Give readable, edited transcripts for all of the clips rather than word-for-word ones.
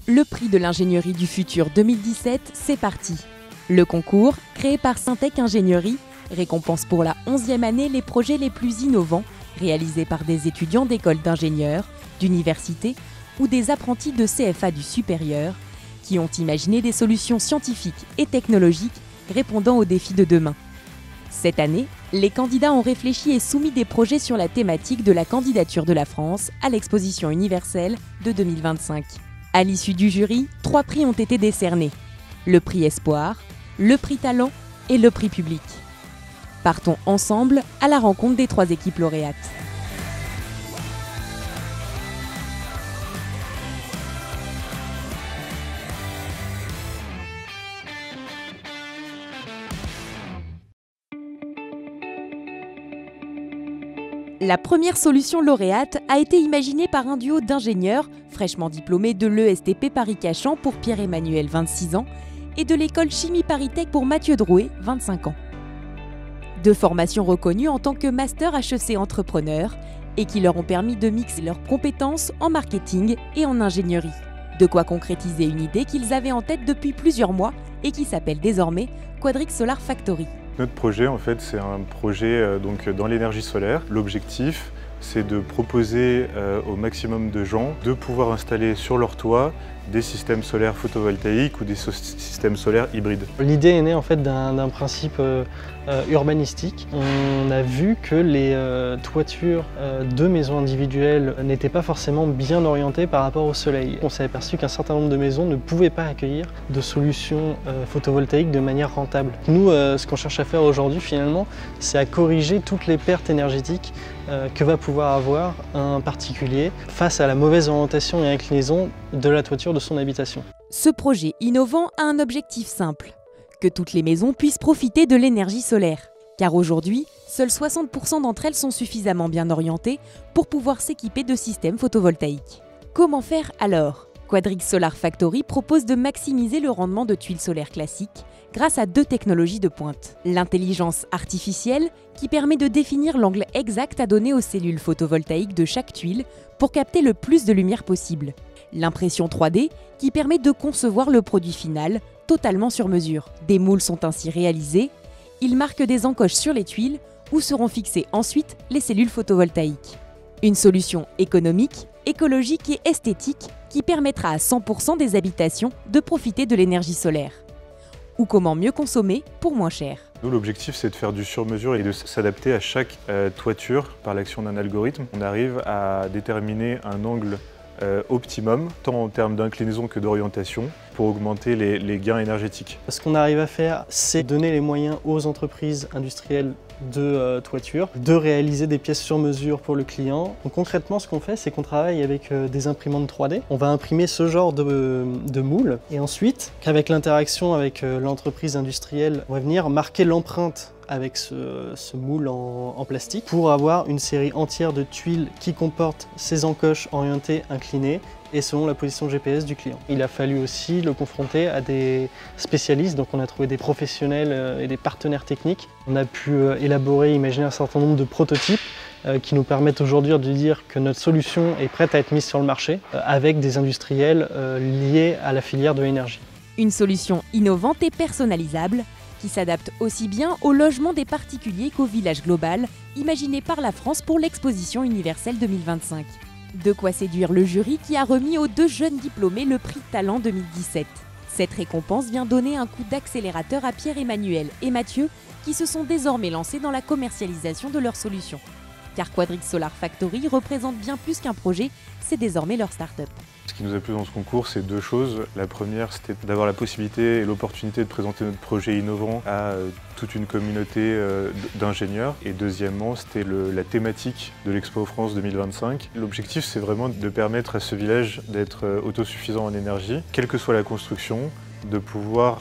Le prix de l'ingénierie du futur 2017, c'est parti. Le concours, créé par Syntec Ingénierie, récompense pour la 11e année les projets les plus innovants réalisés par des étudiants d'écoles d'ingénieurs, d'universités ou des apprentis de CFA du supérieur qui ont imaginé des solutions scientifiques et technologiques répondant aux défis de demain. Cette année, les candidats ont réfléchi et soumis des projets sur la thématique de la candidature de la France à l'exposition universelle de 2025. À l'issue du jury, 3 prix ont été décernés. Le prix Espoir, le prix Talent et le prix Public. Partons ensemble à la rencontre des 3 équipes lauréates. La première solution lauréate a été imaginée par un duo d'ingénieurs fraîchement diplômés de l'ESTP Paris-Cachan pour Pierre-Emmanuel, 26 ans, et de l'école Chimie ParisTech pour Mathieu Drouet, 25 ans. 2 formations reconnues en tant que master HEC entrepreneur et qui leur ont permis de mixer leurs compétences en marketing et en ingénierie. De quoi concrétiser une idée qu'ils avaient en tête depuis plusieurs mois et qui s'appelle désormais Quadrix Solar Factory. Notre projet, en fait, c'est un projet dans l'énergie solaire. L'objectif, c'est de proposer au maximum de gens de pouvoir installer sur leur toit des systèmes solaires photovoltaïques ou des systèmes solaires hybrides. L'idée est née en fait d'un principe urbanistique. On a vu que les toitures de maisons individuelles n'étaient pas forcément bien orientées par rapport au soleil. On s'est aperçu qu'un certain nombre de maisons ne pouvaient pas accueillir de solutions photovoltaïques de manière rentable. Nous, ce qu'on cherche à faire aujourd'hui finalement, c'est à corriger toutes les pertes énergétiques que va pouvoir avoir un particulier face à la mauvaise orientation et inclinaison de la toiture de son habitation. Ce projet innovant a un objectif simple, que toutes les maisons puissent profiter de l'énergie solaire. Car aujourd'hui, seuls 60% d'entre elles sont suffisamment bien orientées pour pouvoir s'équiper de systèmes photovoltaïques. Comment faire alors ? Quadrix Solar Factory propose de maximiser le rendement de tuiles solaires classiques grâce à 2 technologies de pointe. L'intelligence artificielle qui permet de définir l'angle exact à donner aux cellules photovoltaïques de chaque tuile pour capter le plus de lumière possible. L'impression 3D qui permet de concevoir le produit final totalement sur mesure. Des moules sont ainsi réalisés, ils marquent des encoches sur les tuiles où seront fixées ensuite les cellules photovoltaïques. Une solution économique, écologique et esthétique qui permettra à 100% des habitations de profiter de l'énergie solaire. Ou comment mieux consommer pour moins cher. Nous, l'objectif, c'est de faire du sur-mesure et de s'adapter à chaque toiture par l'action d'un algorithme. On arrive à déterminer un angle optimum, tant en termes d'inclinaison que d'orientation, pour augmenter les gains énergétiques. Ce qu'on arrive à faire, c'est donner les moyens aux entreprises industrielles de toiture, de réaliser des pièces sur mesure pour le client. Donc concrètement, ce qu'on fait, c'est qu'on travaille avec des imprimantes 3D. On va imprimer ce genre de moule et ensuite, avec l'interaction avec l'entreprise industrielle, on va venir marquer l'empreinte avec ce moule en plastique pour avoir une série entière de tuiles qui comportent ces encoches orientées, inclinées et selon la position GPS du client. Il a fallu aussi le confronter à des spécialistes, donc on a trouvé des professionnels et des partenaires techniques. On a pu élaborer, imaginer un certain nombre de prototypes qui nous permettent aujourd'hui de dire que notre solution est prête à être mise sur le marché avec des industriels liés à la filière de l'énergie. Une solution innovante et personnalisable qui s'adapte aussi bien au logement des particuliers qu'au village global imaginé par la France pour l'exposition universelle 2025. De quoi séduire le jury qui a remis aux 2 jeunes diplômés le prix Talent 2017. Cette récompense vient donner un coup d'accélérateur à Pierre-Emmanuel et Mathieu qui se sont désormais lancés dans la commercialisation de leurs solutions. Car Quadrix Solar Factory représente bien plus qu'un projet, c'est désormais leur start-up. Ce qui nous a plu dans ce concours, c'est 2 choses. La première, c'était d'avoir la possibilité et l'opportunité de présenter notre projet innovant à toute une communauté d'ingénieurs. Et deuxièmement, c'était la thématique de l'Expo France 2025. L'objectif, c'est vraiment de permettre à ce village d'être autosuffisant en énergie, quelle que soit la construction, de pouvoir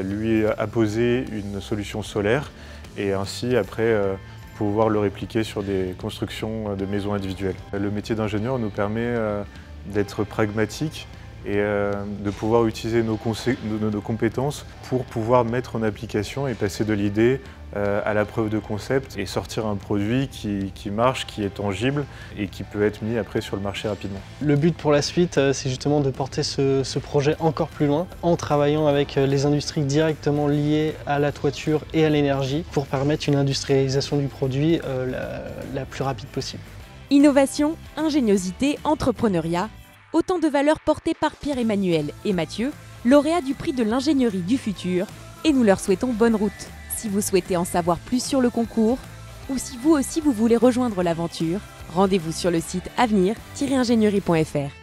lui apposer une solution solaire et ainsi après pouvoir le répliquer sur des constructions de maisons individuelles. Le métier d'ingénieur nous permet d'être pragmatique et de pouvoir utiliser nos compétences pour pouvoir mettre en application et passer de l'idée à la preuve de concept et sortir un produit qui marche, qui est tangible et qui peut être mis après sur le marché rapidement. Le but pour la suite, c'est justement de porter ce projet encore plus loin en travaillant avec les industries directement liées à la toiture et à l'énergie pour permettre une industrialisation du produit la plus rapide possible. Innovation, ingéniosité, entrepreneuriat, autant de valeurs portées par Pierre-Emmanuel et Mathieu, lauréats du prix de l'ingénierie du futur, et nous leur souhaitons bonne route. Si vous souhaitez en savoir plus sur le concours, ou si vous aussi vous voulez rejoindre l'aventure, rendez-vous sur le site avenir-ingénierie.fr.